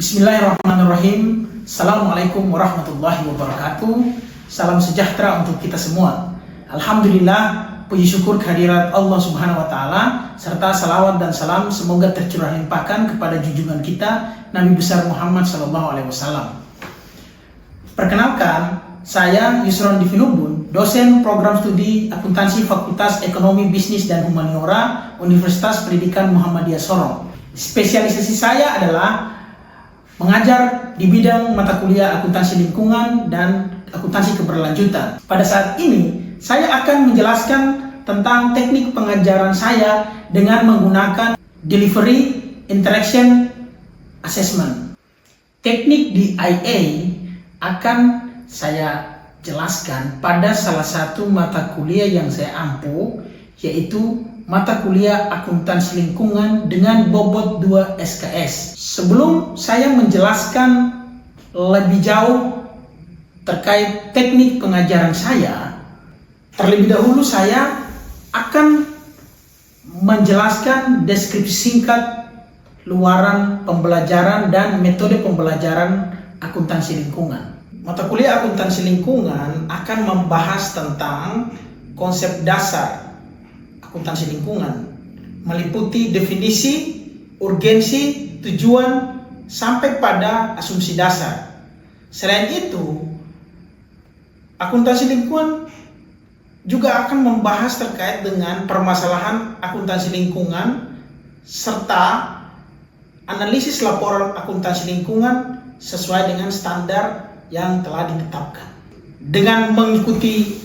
Bismillahirrahmanirrahim. Assalamualaikum warahmatullahi wabarakatuh. Salam sejahtera untuk kita semua. Alhamdulillah, puji syukur kehadirat Allah Subhanahu wa Ta'ala, serta salawat dan salam semoga tercurah limpahkan kepada junjungan kita Nabi besar Muhammad SAW. Perkenalkan, saya Yusron Divinubun, dosen program studi akuntansi Fakultas Ekonomi, Bisnis dan Humaniora Universitas Pendidikan Muhammadiyah Sorong. Spesialisasi saya adalah mengajar di bidang mata kuliah akuntansi lingkungan dan akuntansi keberlanjutan. Pada saat ini, saya akan menjelaskan tentang teknik pengajaran saya dengan menggunakan Delivery Interaction Assessment. Teknik DIA akan saya jelaskan pada salah satu mata kuliah yang saya ampu, yaitu mata kuliah akuntansi lingkungan dengan bobot 2 SKS. Sebelum saya menjelaskan lebih jauh terkait teknik pengajaran saya, terlebih dahulu saya akan menjelaskan deskripsi singkat luaran pembelajaran dan metode pembelajaran akuntansi lingkungan. Mata kuliah akuntansi lingkungan akan membahas tentang konsep dasar akuntansi lingkungan, meliputi definisi, urgensi, tujuan, sampai pada asumsi dasar. Selain itu, akuntansi lingkungan juga akan membahas terkait dengan permasalahan akuntansi lingkungan serta analisis laporan akuntansi lingkungan sesuai dengan standar yang telah ditetapkan. Dengan mengikuti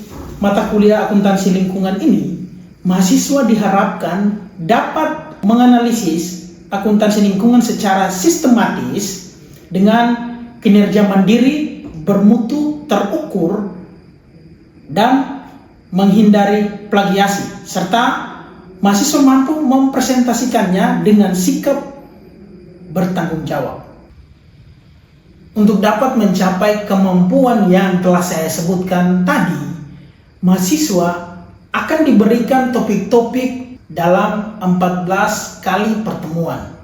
mata kuliah akuntansi lingkungan ini, mahasiswa diharapkan dapat menganalisis akuntansi lingkungan secara sistematis dengan kinerja mandiri, bermutu, terukur, dan menghindari plagiasi, serta mahasiswa mampu mempresentasikannya dengan sikap bertanggung jawab. Untuk dapat mencapai kemampuan yang telah saya sebutkan tadi, mahasiswa akan diberikan topik-topik dalam 14 kali pertemuan.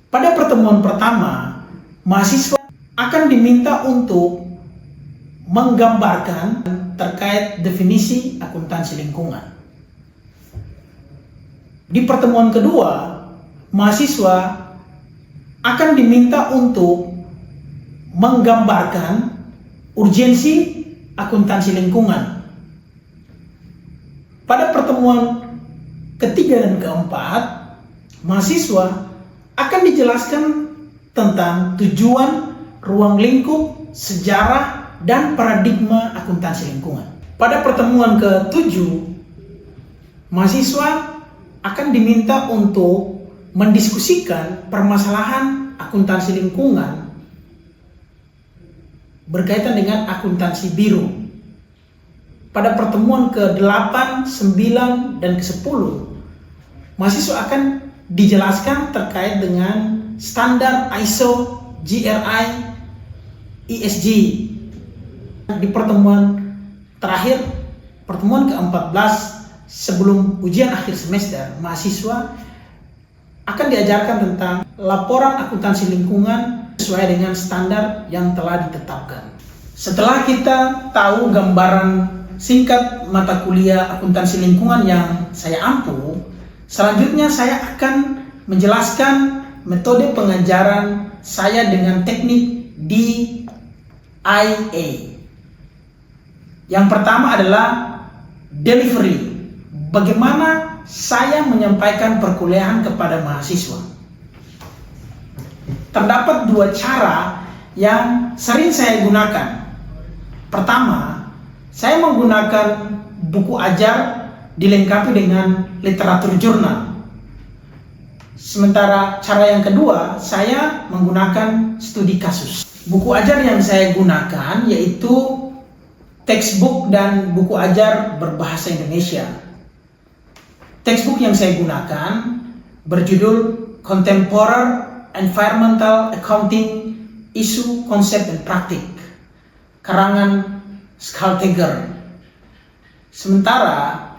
Pada pertemuan pertama, mahasiswa akan diminta untuk menggambarkan terkait definisi akuntansi lingkungan. Di pertemuan kedua, mahasiswa akan diminta untuk menggambarkan urgensi akuntansi lingkungan. Pada pertemuan ketiga dan keempat, mahasiswa akan dijelaskan tentang tujuan, ruang lingkup, sejarah, dan paradigma akuntansi lingkungan. Pada pertemuan ke-7, mahasiswa akan diminta untuk mendiskusikan permasalahan akuntansi lingkungan berkaitan dengan akuntansi biru. Pada pertemuan ke-8, 9, dan ke-10, mahasiswa akan dijelaskan terkait dengan standar ISO, GRI, ESG. Di pertemuan terakhir, pertemuan ke-14, sebelum ujian akhir semester, mahasiswa akan diajarkan tentang laporan akuntansi lingkungan sesuai dengan standar yang telah ditetapkan. Setelah kita tahu gambaran singkat mata kuliah akuntansi lingkungan yang saya ampu, selanjutnya saya akan menjelaskan metode pengajaran saya dengan teknik DIA. Yang pertama adalah delivery. Bagaimana saya menyampaikan perkuliahan kepada mahasiswa. Terdapat dua cara yang sering saya gunakan. Pertama, saya menggunakan buku ajar dilengkapi dengan literatur jurnal. Sementara cara yang kedua, saya menggunakan studi kasus. Buku ajar yang saya gunakan yaitu textbook dan buku ajar berbahasa Indonesia. Textbook yang saya gunakan berjudul Contemporary Environmental Accounting Issue, Concept, and Practice, karangan Skalteger. Sementara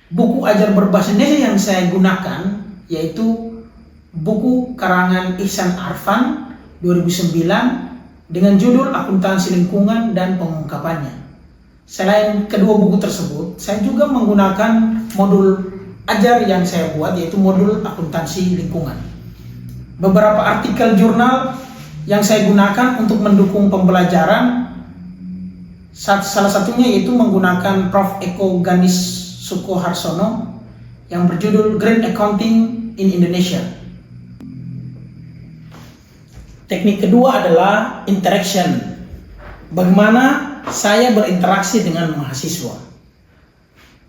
buku ajar berbahasa Indonesia yang saya gunakan yaitu buku karangan Ihsan Arfan 2009 dengan judul Akuntansi Lingkungan dan Pengungkapannya. Selain kedua buku tersebut, saya juga menggunakan modul ajar yang saya buat, yaitu modul akuntansi lingkungan. Beberapa artikel jurnal yang saya gunakan untuk mendukung pembelajaran, salah satunya yaitu menggunakan Prof. Eko Ganis Sukoharsono yang berjudul Green Accounting in Indonesia. Teknik kedua adalah interaction. Bagaimana saya berinteraksi dengan mahasiswa.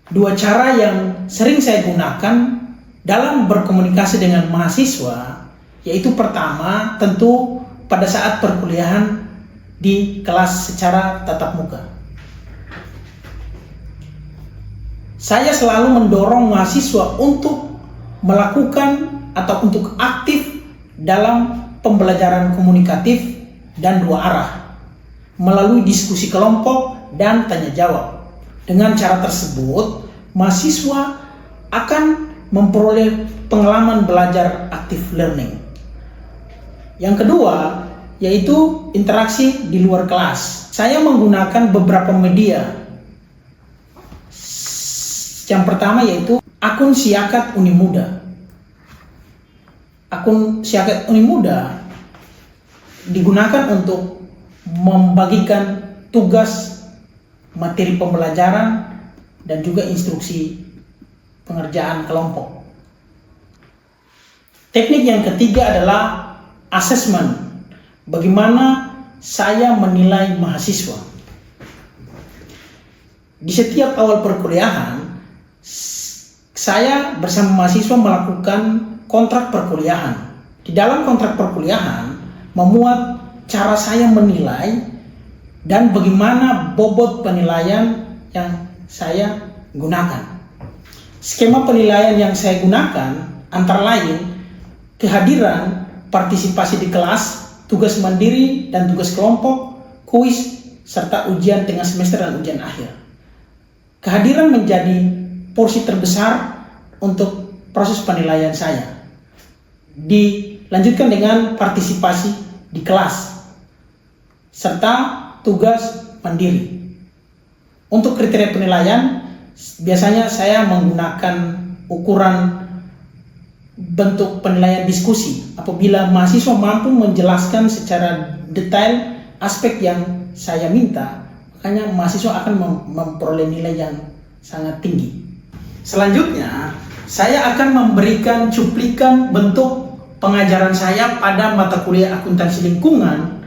Dua cara yang sering saya gunakan dalam berkomunikasi dengan mahasiswa, yaitu pertama tentu pada saat perkuliahan di kelas secara tatap muka. Saya selalu mendorong mahasiswa untuk melakukan atau untuk aktif dalam pembelajaran komunikatif dan dua arah melalui diskusi kelompok dan tanya jawab. Dengan cara tersebut, mahasiswa akan memperoleh pengalaman belajar active learning. Yang kedua, yaitu interaksi di luar kelas. Saya menggunakan beberapa media. Yang pertama yaitu akun Siakat Unimuda. Akun Siakat Unimuda digunakan untuk membagikan tugas materi pembelajaran dan juga instruksi pengerjaan kelompok. Teknik yang ketiga adalah assessment. Bagaimana saya menilai mahasiswa. Di setiap awal perkuliahan, saya bersama mahasiswa melakukan kontrak perkuliahan. Di dalam kontrak perkuliahan, memuat cara saya menilai dan bagaimana bobot penilaian yang saya gunakan. Skema penilaian yang saya gunakan antara lain kehadiran, partisipasi di kelas, tugas mandiri dan tugas kelompok, kuis, serta ujian tengah semester dan ujian akhir. Kehadiran menjadi porsi terbesar untuk proses penilaian saya. Dilanjutkan dengan partisipasi di kelas, serta tugas mandiri. Untuk kriteria penilaian, biasanya saya menggunakan ukuran bentuk penilaian diskusi. Apabila mahasiswa mampu menjelaskan secara detail aspek yang saya minta, makanya mahasiswa akan memperoleh nilai yang sangat tinggi. Selanjutnya, saya akan memberikan cuplikan bentuk pengajaran saya pada mata kuliah akuntansi lingkungan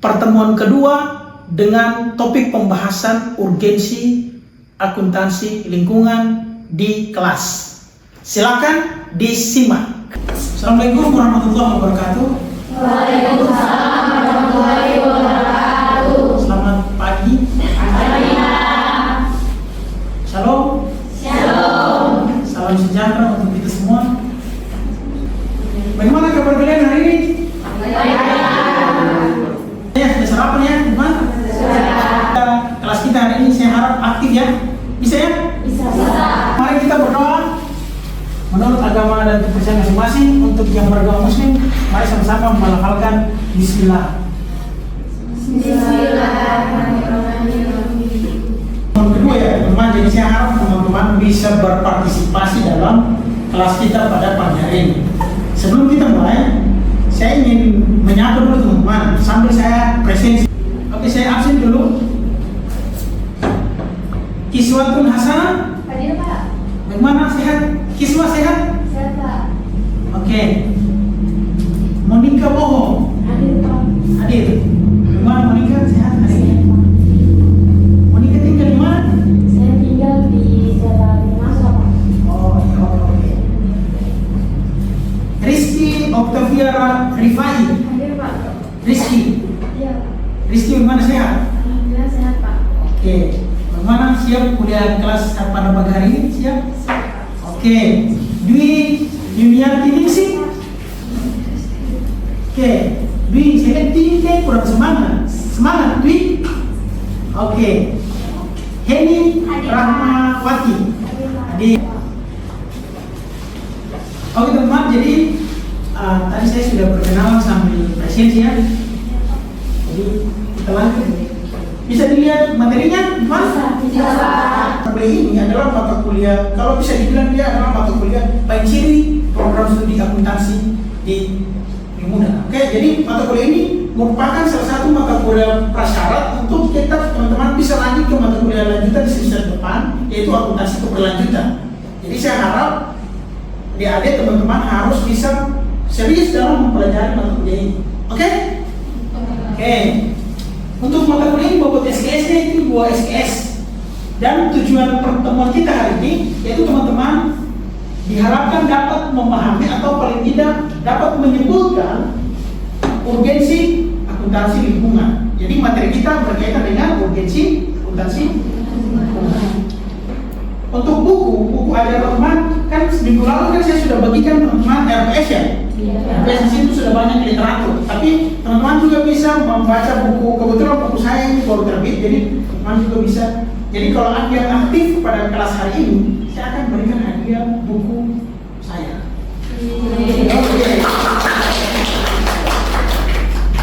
pertemuan kedua dengan topik pembahasan urgensi akuntansi lingkungan di kelas. Silakan disimak. Assalamualaikum warahmatullahi wabarakatuh. Waalaikumsalam warahmatullahi wabarakatuh. Selamat pagi. Shalom. Shalom. Salam sejahtera untuk kita semua. Bagaimana kabar kalian hari ini? Baik. Ya, sudah sarapan ya, teman? Sudah. Kelas kita hari ini saya harap aktif ya. Bisa ya? Bisa. Mari kita berdoa menurut agama dan kepercayaan masing-masing. Untuk yang beragama muslim, mari sama-sama melafalkan bismillah. Bismillahirrahmanirrahim. Yang kedua ya teman-teman, jadi saya harap teman-teman bisa berpartisipasi dalam kelas kita pada pagi hari ini. Sebelum kita mulai, saya ingin menyapa dulu teman-teman sambil saya presentasi. Oke, saya absen dulu. Kiswatun Hasanah. Hadir Pak. Bagaimana, sehat? Kiswa sehat? Sehat Pak. Oke. Monika Boho. Hadir Pak. Hadir. Bagaimana Monika, sehat hari ini? Monika tinggal di mana? Saya tinggal di Jalan Masa Pak. Oh, iya, oke. Rizky Octavia Rifai. Hadir Pak. Rizky. Iya. Rizky bagaimana, sehat? Alhamdulillah sehat Pak. Oke. Bagaimana, siap kuliah kelas pada pagi hari ini? Siap? Sehat Pak. Oke. Dwi Yuniarti Ningsih. Oke. Dwi, saya lihat Dwi kayak kurang semangat. Semangat, Dwi. Oke. Heni Rahmawati. Hadir Pak. Hadir. Oke teman-teman, jadi tadi saya sudah perkenalan sambil presisi ya. Jadi kita lanjut. Bisa dilihat materinya, Mas? Bisa, Pak. Mata ini adalah mata kuliah, kalau bisa dibilang dia adalah mata kuliah paling ciri program studi akuntansi di Muda. Oke, jadi mata kuliah ini merupakan salah satu mata kuliah prasyarat untuk kita teman-teman bisa lanjut ke mata kuliah lanjutan di semester depan, yaitu akuntansi keberlanjutan. Jadi saya harap adik-adik teman-teman harus bisa serius dalam mempelajari mata kuliah ini. Oke? Oke. Untuk mata kuliah ini bobot SKS-nya itu 2 SKS. Dan tujuan pertemuan kita hari ini yaitu teman-teman diharapkan dapat memahami atau paling tidak dapat menyebutkan urgensi akuntansi lingkungan. Jadi materi kita berkaitan dengan urgensi akuntansi lingkungan. Untuk buku ajar teman kan minggu lalu kan saya sudah bagikan teman-teman RPS ya. RPS di situ sudah banyak literatur. Tapi teman-teman juga bisa membaca buku, kebetulan buku saya ini baru terbit, jadi teman juga bisa. Jadi kalau ada yang aktif pada kelas hari ini, saya akan berikan hadiah buku saya. Oke.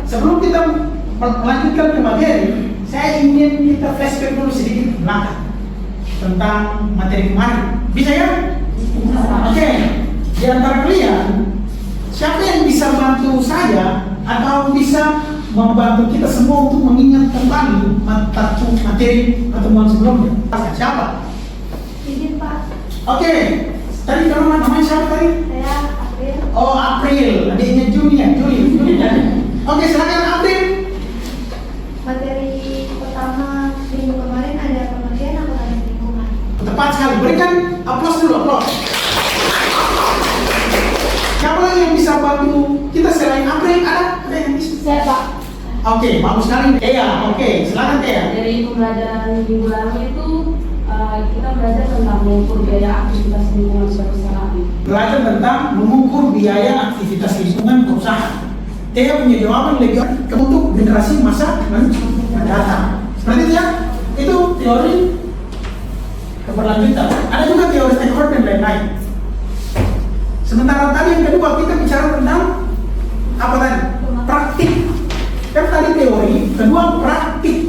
Sebelum kita melanjutkan ke materi, saya ingin kita flashback dulu sedikit ke belakang tentang materi kemarin. Bisa ya? Oke. Di antara kalian, siapa yang bisa bantu saya atau bisa membantu kita semua untuk mengingat kembali materi pertemuan sebelumnya? Siapa? Izin, Pak. Oke. Tadi namanya siapa tadi? Saya April. Oh, April. Adiknya Juli ya? Juli ya? Oke, silakan April. Materi pertama minggu kemarin ada pengertian akuntansi lingkungan. Tepat sekali. Berikan aplaus dulu, aplaus. Siapa lagi yang bisa bantu kita selain April? Ada yang bisa? Saya, Pak. Oke, bagus sekali. Tia, oke, silakan Tia. Dari pembelajaran minggu lalu itu kita belajar tentang mengukur biaya aktivitas lingkungan suatu perusahaan. Belajar tentang mengukur biaya aktivitas lingkungan perusahaan. Tia punya jawaban lebih untuk generasi masa mendatang. Seperti itu ya? Itu teori keberlanjutan. Ada juga teori stakeholder dan lain-lain. Sementara tadi yang kedua kita bicara tentang apa tadi? Praktik. Kan tadi teori, kedua praktik.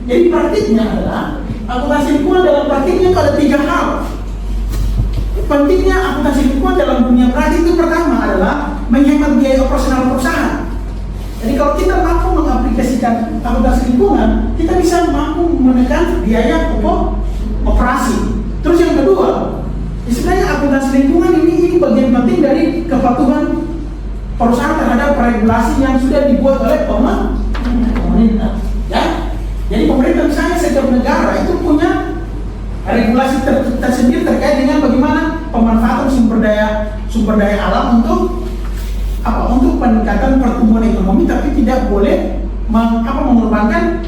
Jadi praktiknya adalah akuntansi lingkungan dalam praktiknya itu ada 3 hal. Pentingnya akuntansi lingkungan dalam dunia praktik itu pertama adalah menghemat biaya operasional perusahaan. Jadi kalau kita mampu mengaplikasikan akuntansi lingkungan, kita bisa mampu menekan biaya pokok operasi. Terus yang kedua, sebenarnya akuntansi lingkungan ini bagian penting dari kepatuhan perusahaan terhadap regulasi yang sudah dibuat oleh pemerintah. Ya, jadi pemerintah misalnya setiap negara itu punya regulasi tersendiri terkait dengan bagaimana pemanfaatan sumber daya alam untuk apa? Untuk peningkatan pertumbuhan ekonomi, tapi tidak boleh mengorbankan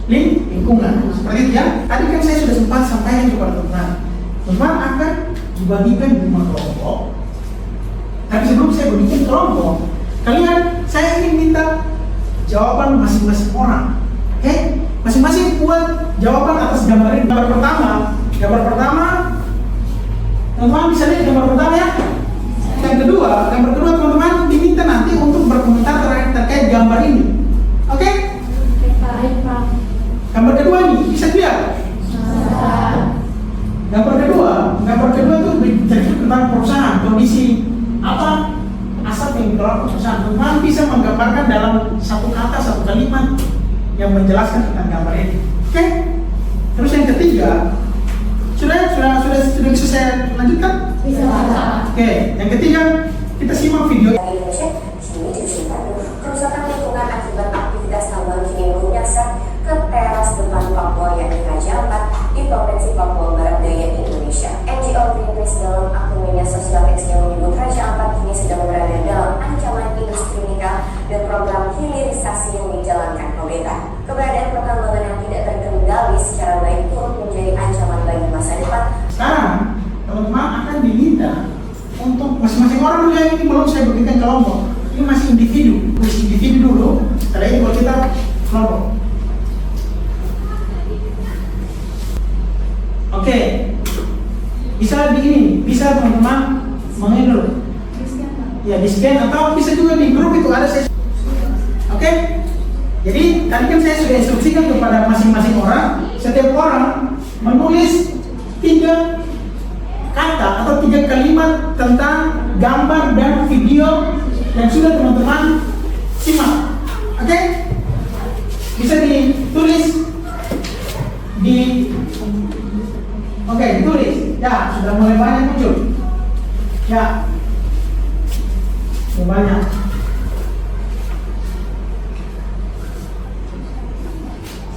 lingkungan. Seperti itu ya. Tadi kan saya sudah sempat sampaikan kepada teman-teman. Teman akan dibagikan 5 kelompok. Tapi sebelum saya bagikan kelompok, kalian saya ingin minta jawaban masing-masing orang. Oke? Masing-masing buat jawaban atas gambar ini. Gambar pertama, teman-teman bisa lihat gambar pertama ya. Yang kedua teman-teman diminta nanti untuk berkomentar terkait gambar ini. Oke? Baik, Pak. Gambar kedua ini bisa dilihat. Gambar kedua itu bercerita tentang perusahaan, kondisi apa asap yang dikeluarkan perusahaan. Teman bisa menggambarkan dalam satu kata, satu kalimat yang menjelaskan tentang gambar ini. Oke? Terus yang ketiga, sudah bisa saya lanjutkan? Bisa, Pak. Oke, yang ketiga kita simak video. Indonesia kini disimpan kerusakan lingkungan akibat aktivitas tambang kini menyasar ke teras depan Papua yakni Raja Ampat di Provinsi Papua Barat Daya Indonesia. NGO Greenpeace dalam akun media sosial X-nya menyebut Raja Ampat kini sedang berada dalam ancaman industri nikel dan program hilirisasi yang dijalankan pemerintah. Keberadaan pertambangan yang tidak terkendali secara baik turut menjadi ancaman bagi masa depan. Sekarang teman-teman akan diminta untuk masing-masing orang dulu ya, ini belum saya berikan kelompok. Ini masih individu, dulu. Setelah itu kalau kita kelompok. Oke, bisa teman-teman mengenal. ya di scan atau bisa juga di grup itu ada sesi. Oke? Jadi tadi kan saya sudah instruksikan kepada masing-masing orang, setiap orang menulis 3 kata atau 3 kalimat tentang gambar dan video yang sudah teman-teman simak. Oke? Bisa ditulis ditulis. Ya, sudah mulai banyak muncul. Ya. Sudah banyak.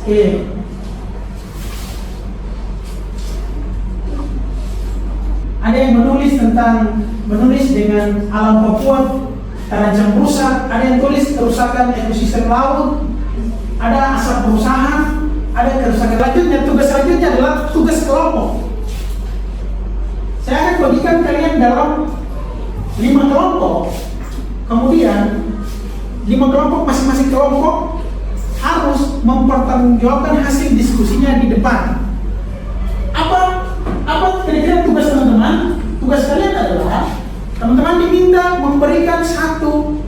Oke. Ada yang menulis dengan alam Papua terancam rusak, ada yang tulis kerusakan ekosistem laut, ada asap perusahaan, ada kerusakan. Tugas selanjutnya adalah tugas kelompok. Saya akan bagikan kalian dalam 5 kelompok. Kemudian 5 kelompok, masing-masing kelompok harus mempertanggungjawabkan hasil diskusinya di depan. Apa kira-kira tugas teman-teman? Tugas kalian adalah teman-teman diminta memberikan satu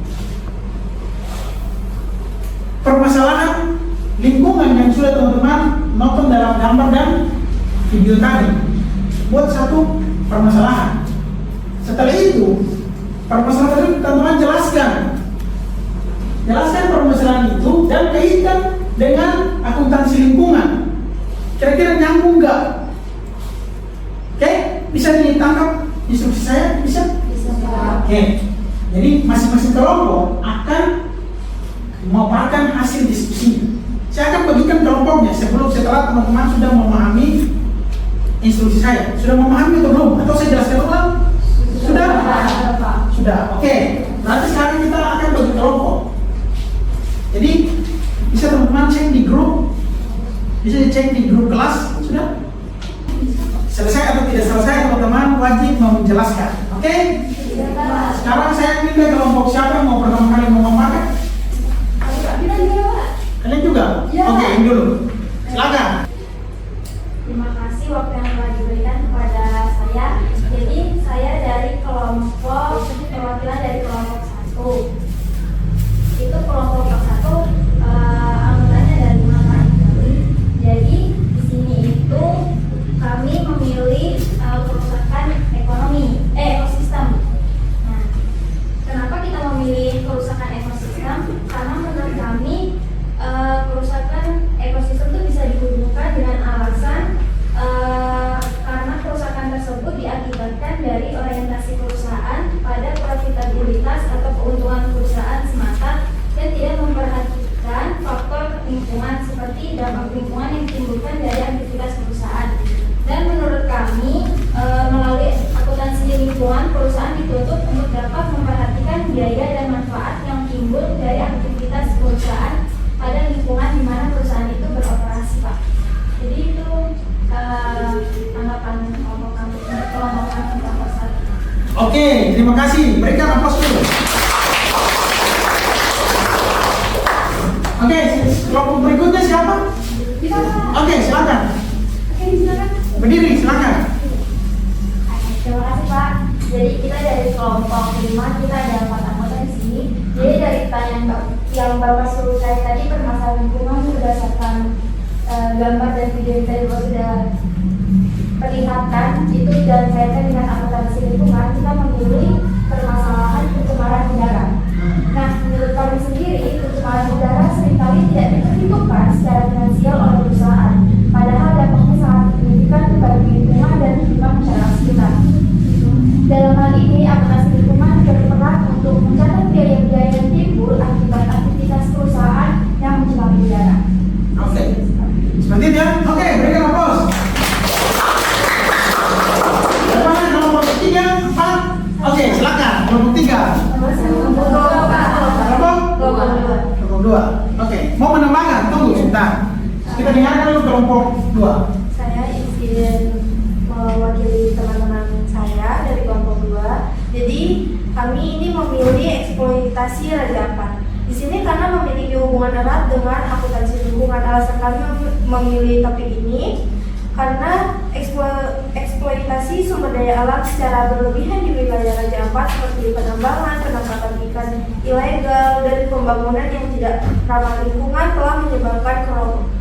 permasalahan lingkungan yang sudah teman-teman nonton dalam gambar dan video tadi. Buat satu permasalahan. Setelah itu, permasalahan itu teman-teman jelaskan permasalahan itu dan kaitkan dengan akuntansi lingkungan. Kira-kira nyambung nggak? Oke, bisa ditangkap instruksi saya? Bisa? Oke. Jadi masing-masing kelompok akan memaparkan hasil diskusinya. Saya akan bagikan kelompoknya setelah teman-teman sudah memahami instruksi saya. Sudah memahami atau belum? Atau saya jelaskan ulang? Sudah? Sudah. Oke. Nanti sekarang kita akan bagi kelompok. Jadi bisa teman-teman cek di grup, bisa dicek di grup kelas. Sudah? Selesai atau tidak selesai, teman-teman wajib menjelaskan. Oke? Sekarang saya minta kelompok siapa yang mau pertama kali memaparkan? Kalian juga? Oke, ini dulu. Silakan. Terima kasih waktu yang telah diberikan kepada saya. Jadi saya dari kelompok perwakilan dari kelompok 1. Itu kelompok 1 anggotanya dari mana? Jadi di sini itu kami memilih kerusakan ekosistem. Nah, kenapa kita memilih kerusakan ekosistem? Karena menurut kami kerusakan ekosistem itu bisa dihubungkan dengan alasan karena kerusakan tersebut diakibatkan dari orientasi perusahaan pada profitabilitas atau keuntungan perusahaan semata dan tidak memperhatikan faktor lingkungan seperti dampak lingkungan yang ditimbulkan dari aktivitas perusahaan. Dan menurut kami melalui akuntansi lingkungan perusahaan dituntut untuk dapat memperhatikan biaya dan manfaat yang timbul dari aktivitas perusahaan pada lingkungan di mana perusahaan itu beroperasi, Pak. Jadi itu tanggapan kelompok kami kelompok 1. Oke, terima kasih. Berikan aplaus dulu. Oke, kelompok berikutnya siapa? Oke, silakan. Berdiri, silakan. Terima kasih, Pak. Jadi kita dari kelompok 5, kita ada 4 anggota di sini. Jadi dari pertanyaan yang Bapak suruh saya tadi permasalahan lingkungan berdasarkan gambar dan video yang tadi Bapak sudah perlihatkan itu dan kaitkan dengan akuntansi lingkungan, kita memilih permasalahan pencemaran udara. Nah, menurut kami sendiri pencemaran udara seringkali tidak diperhitungkan secara finansial oleh perusahaan, padahal dampaknya sangat signifikan bagi lingkungan dan kehidupan masyarakat sekitar. Dalam hal ini, akuntansi lingkungan juga berperan untuk mencatat biaya-biaya yang timbul akibat aktivitas perusahaan yang mencemari udara. Oke. Seperti itu ya? Oke, berikan aplaus. Bagaimana kelompok 3, 4? Oke, silakan. Kelompok 3. Kelompok 2. Oke, mau menambahkan? Tunggu sebentar. Kita dengarkan dulu kelompok 2. Saya izin mewakili teman-teman saya dari kelompok 2. Jadi kami ini memilih eksploitasi rajapan. Di sini karena memiliki hubungan erat dengan akuntansi lingkungan. Alasan kami memilih topik ini karena eksploitasi eksploitasi sumber daya alam secara berlebihan di wilayah Raja Ampat seperti penambangan, penangkapan ikan ilegal, dan pembangunan yang tidak ramah lingkungan telah menyebabkan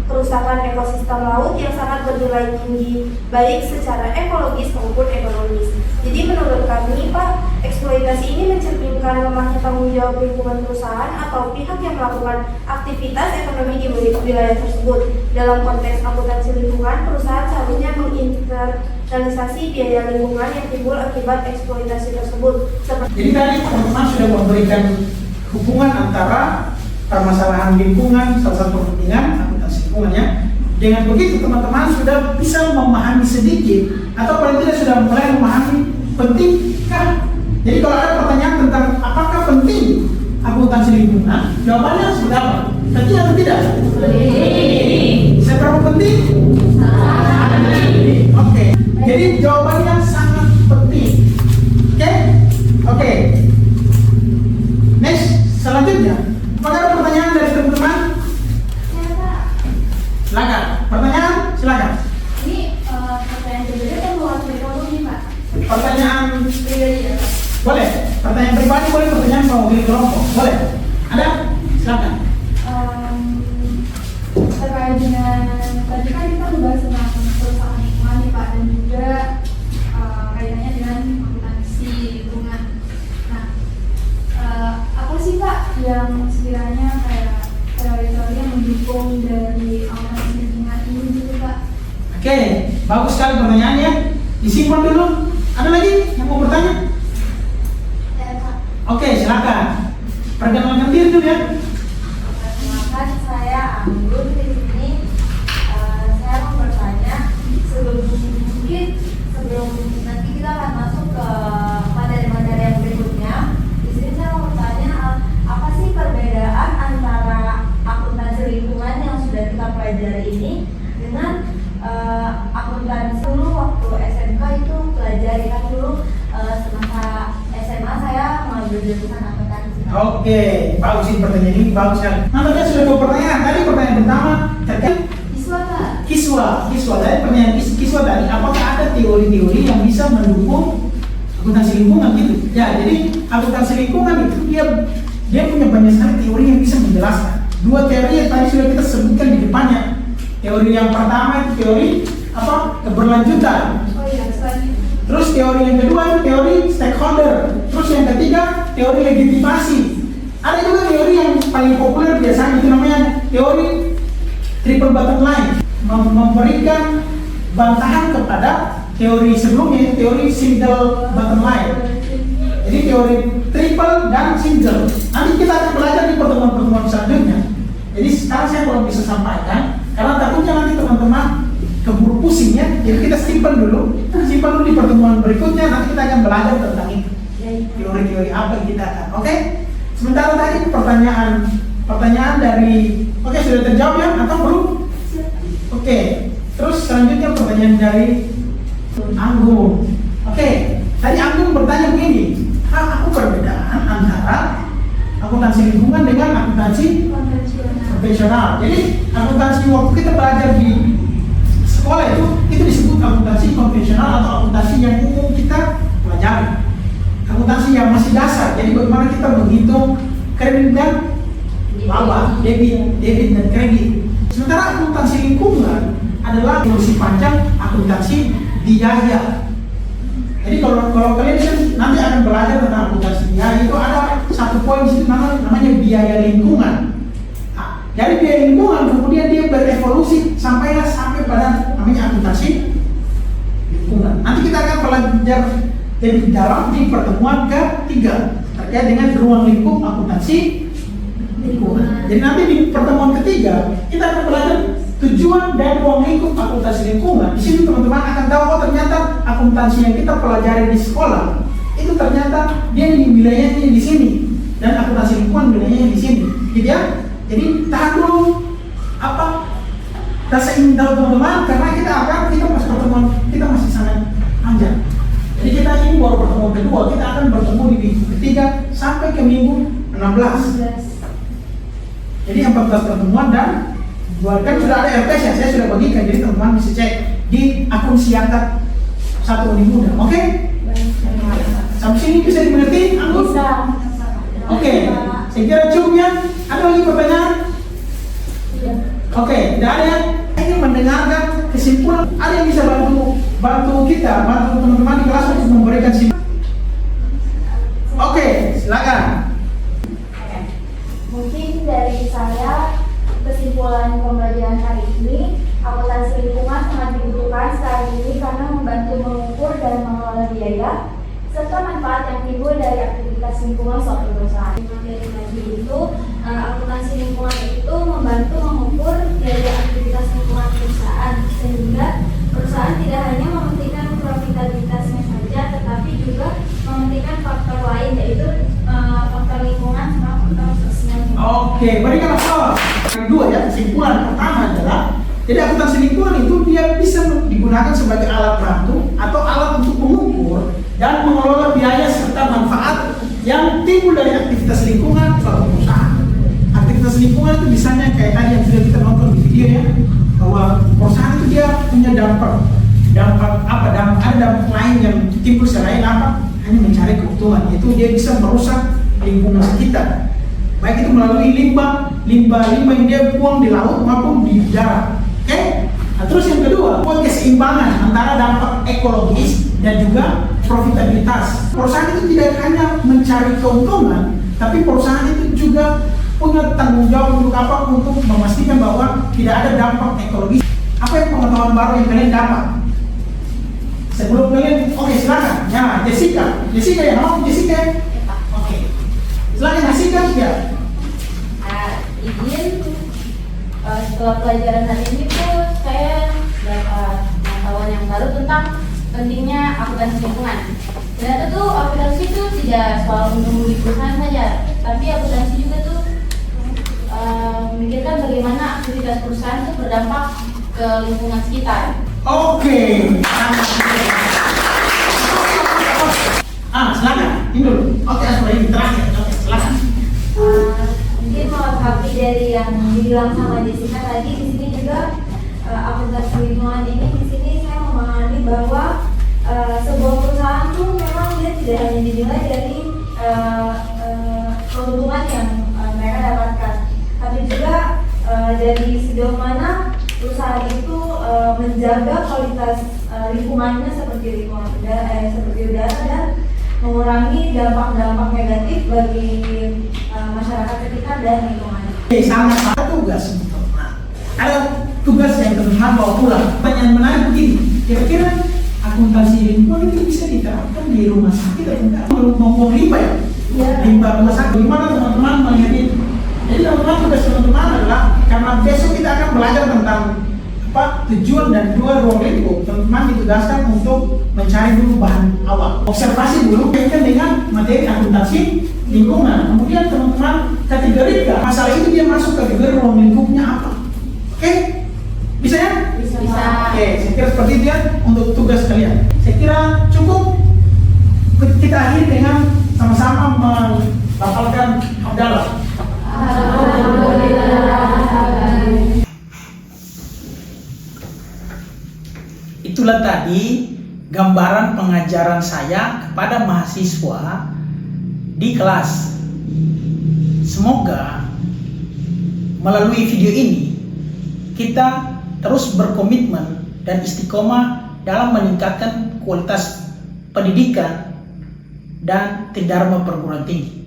kerusakan ekosistem laut yang sangat bernilai tinggi baik secara ekologis maupun ekonomis. Jadi menurut kami Pak, eksploitasi ini mencerminkan lemahnya tanggung jawab lingkungan perusahaan atau pihak yang melakukan aktivitas ekonomi di wilayah tersebut. Dalam konteks akuntansi lingkungan, perusahaan seharusnya menginternalisasi biaya lingkungan yang timbul akibat eksploitasi tersebut. Jadi tadi teman-teman sudah memberikan hubungan antara permasalahan lingkungan, salah satu kepentingan akuntansi lingkungannya. Dengan begitu teman-teman sudah bisa memahami sedikit atau paling tidak sudah mulai memahami pentingkah. Jadi kalau ada pertanyaan tentang apakah penting akuntansi lingkungan, jawabannya seperti apa? Penting atau tidak? Seberapa penting? Oke. Jadi jawabannya sangat penting. Oke. Next, selanjutnya. Apakah ada pertanyaan dari teman-teman? Silakan. Pertanyaan, silakan. Ini pertanyaan pribadi atau mewakili ekonomi, Pak? Pertanyaan Pribadi ya, Pak? boleh. Pertanyaan pribadi boleh, pertanyaan mewakili kelompok boleh. Ada? Silakan. Terkait dengan tadi kan kita membahas tentang perusahaan lingkungan nih Pak, dan juga kaitannya dengan akuntansi lingkungan. Nah, apa sih Pak yang sekiranya kayak teori-teori yang mendukung dari akuntansi lingkungan ini gitu Pak? Oke, bagus sekali pertanyaannya. Disimpan dulu. Ada lagi yang mau bertanya? Oke, silakan. Perkenalkan diri dulu ya. Perkenalkan, saya Anggun. Di sini saya mau bertanya sebelum nanti kita akan masuk ke materi-materi yang berikutnya. Di sini saya mau bertanya apa sih perbedaan antara akuntansi lingkungan yang sudah kita pelajari ini dengan akuntansi dulu waktu SMK itu pelajari kan dulu semasa SMA saya mengambil jurusan akuntansi. Oke, bagus ini pertanyaan ini bagus sekali. Nampaknya sudah dua pertanyaan. Tadi pertanyaan pertama terkait kiswa. Tadi pertanyaan kiswa tadi, apakah ada teori-teori yang bisa mendukung akuntansi lingkungan gitu? Ya, jadi akuntansi lingkungan itu dia punya banyak sekali teori yang bisa menjelaskan. Dua teori yang tadi sudah kita sebutkan di depannya. Teori yang pertama itu teori keberlanjutan. Oh iya, selanjutnya. Terus teori yang kedua itu teori stakeholder. Terus yang ketiga teori legitimasi. Ada juga teori yang paling populer biasanya itu namanya teori triple bottom line, memberikan bantahan kepada teori sebelumnya, teori single bottom line. Jadi teori triple dan single. Nanti kita akan belajar di pertemuan-pertemuan selanjutnya. Jadi sekarang saya belum bisa sampaikan karena takutnya nanti teman-teman keburu pusing ya. Jadi kita simpan dulu di pertemuan berikutnya. Nanti kita akan belajar tentang itu. Teori-teori apa yang kita akan. Oke? Sementara tadi pertanyaan dari sudah terjawab ya atau belum? Oke. Terus selanjutnya pertanyaan dari Anggun. Oke. Tadi Anggun bertanya begini, apa perbedaan antara akuntansi lingkungan dengan akuntansi konvensional? Jadi akuntansi waktu kita belajar di sekolah itu disebut akuntansi konvensional atau akuntansi yang umum kita pelajari. Akuntansi yang masih dasar. Jadi bagaimana kita menghitung kredit dan laba, debit dan kredit. Sementara akuntansi lingkungan adalah evolusi panjang akuntansi biaya. Jadi kalau kalian nanti akan belajar tentang akuntansi biaya, itu ada satu poin di situ namanya biaya lingkungan. Nah, dari biaya lingkungan kemudian dia berevolusi sampai pada namanya akuntansi lingkungan. Nanti kita akan belajar lebih dalam di pertemuan ketiga terkait dengan ruang lingkup akuntansi lingkungan. Jadi nanti di pertemuan ketiga kita akan belajar tujuan dan ruang lingkup akuntansi lingkungan. Di sini teman-teman akan tahu ternyata akuntansi yang kita pelajari di sekolah itu ternyata dia di wilayahnya di sini dan akuntansi lingkungan wilayahnya di sini. Gitu ya. Jadi tahan dulu rasa ingin tahu teman-teman karena kita masih pertemuan kita masih sangat panjang. Jadi kita ini baru pertemuan kedua, kita akan bertemu di minggu ketiga sampai ke minggu 16. Jadi 14 pertemuan dan kan sudah ada RPS ya, saya sudah bagikan, jadi teman-teman bisa cek di akun Siakat satu univ muda. Oke? Sampai sini bisa dimengerti, Anggun? Bisa. Oke, saya kira cukup ya. Ada lagi pertanyaan? Oke, tidak ada ya? Ini mendengarkan kesimpulan. Ada yang bisa bantu kita, bantu teman-teman di kelas untuk memberikan kesimpulan. Oke, silakan. Mungkin dari saya, kesimpulan pembelajaran hari ini, akuntansi lingkungan sangat dibutuhkan saat ini karena membantu mengukur dan mengelola biaya serta manfaat yang timbul dari aktivitas lingkungan suatu perusahaan. Materi tadi itu, akuntansi lingkungan itu membantu mengukur biaya aktivitas lingkungan perusahaan sehingga perusahaan tidak hanya mementingkan profitabilitasnya saja, tetapi juga mementingkan faktor lain yaitu faktor lingkungan sama faktor sosial. Oke, berikan aplaus. Yang kedua ya, kesimpulan pertama adalah jadi akuntansi lingkungan itu dia bisa digunakan sebagai alat bantu atau alat untuk mengukur dan mengelola biaya serta manfaat yang timbul dari aktivitas lingkungan suatu perusahaan. Aktivitas lingkungan itu misalnya kayak tadi yang sudah kita nonton di video ya, bahwa perusahaan itu dia punya dampak ada dampak lain yang timbul selain apa? Hanya mencari keuntungan. Itu dia bisa merusak lingkungan sekitar. Baik itu melalui limbah yang dia buang di laut maupun di darat. Oke? Nah, terus yang kedua, buat keseimbangan antara dampak ekologis dan juga profitabilitas. Perusahaan itu tidak hanya mencari keuntungan, tapi perusahaan itu juga punya tanggung jawab untuk apa? Untuk memastikan bahwa tidak ada dampak ekologis. Apa yang pengetahuan baru yang kalian dapat? Sebelum kalian, oke silakan. Ya, Jessica ya, nama Jessica ya? Oke. Silakan Jessica ya. Izin, setelah pelajaran hari ini tuh saya dapat pengetahuan yang baru tentang pentingnya akuntansi lingkungan. Ternyata tuh akuntansi itu tidak soal untung rugi perusahaan saja, tapi akuntansi juga tuh memikirkan bagaimana aktivitas perusahaan itu berdampak ke lingkungan sekitar. Oke. Silakan. Ini dulu. Oke, ini terakhir. Oke, silakan. Mungkin melengkapi dari yang dibilang sama Jessica tadi, di sini juga akuntansi lingkungan ini di sini saya memahami bahwa sebuah perusahaan tuh memang dia tidak hanya dinilai dari keuntungan yang mereka dapatkan, tapi juga dari sejauh mana perusahaan itu menjaga kualitas lingkungannya seperti udara dan mengurangi dampak-dampak negatif bagi masyarakat sekitar dan lingkungan. Sangat ada tugas. Ada tugas yang teman-teman bawa pulang. Pertanyaan menarik begini, kira-kira akuntansi lingkungan itu bisa diterapkan di rumah sakit atau enggak? Ngomong limbah ya? Iya. Limbah rumah sakit. Gimana teman-teman melihat itu? Jadi teman-teman tugas teman-teman adalah karena besok kita akan belajar tentang tujuan dan dua ruang lingkup. Teman-teman ditugaskan untuk mencari dulu bahan awal, observasi dulu kaitkan dengan materi akuntansi lingkungan. Kemudian teman-teman kategorikan masalah itu dia masuk kategori ruang lingkupnya apa. Oke? Bisa ya? Bisa. Oke, saya kira seperti itu ya untuk tugas kalian. Saya kira cukup. Kita akhiri dengan sama-sama melafalkan hamdalah. Itulah tadi gambaran pengajaran saya kepada mahasiswa di kelas. Semoga melalui video ini kita terus berkomitmen dan istiqomah dalam meningkatkan kualitas pendidikan dan Tridharma perguruan tinggi.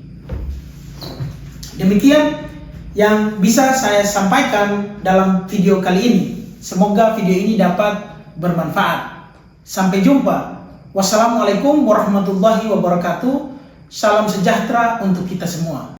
Demikian yang bisa saya sampaikan dalam video kali ini. Semoga video ini dapat bermanfaat. Sampai jumpa. Wassalamualaikum warahmatullahi wabarakatuh. Salam sejahtera untuk kita semua.